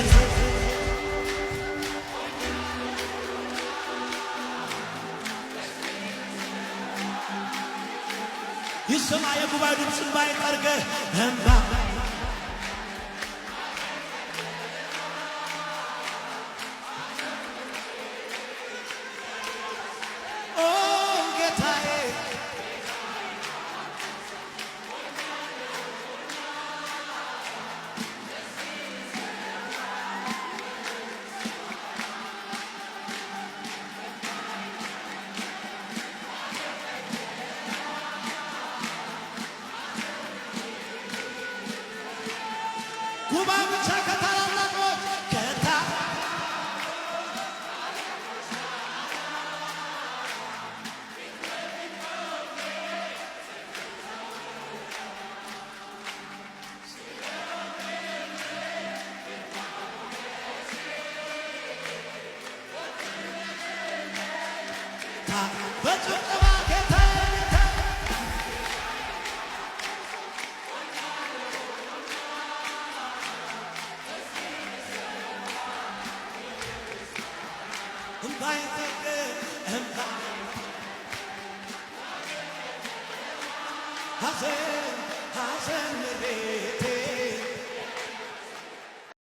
ጌታ ይሰማ የጉባኤ ድምፅን ባይጠርገ እንባ ኦ ጌታዬ ጉባኤ ብቻ ከታላላቆች በጭብጨባ ጌታ ባይጠርግ እንባ ሐዘን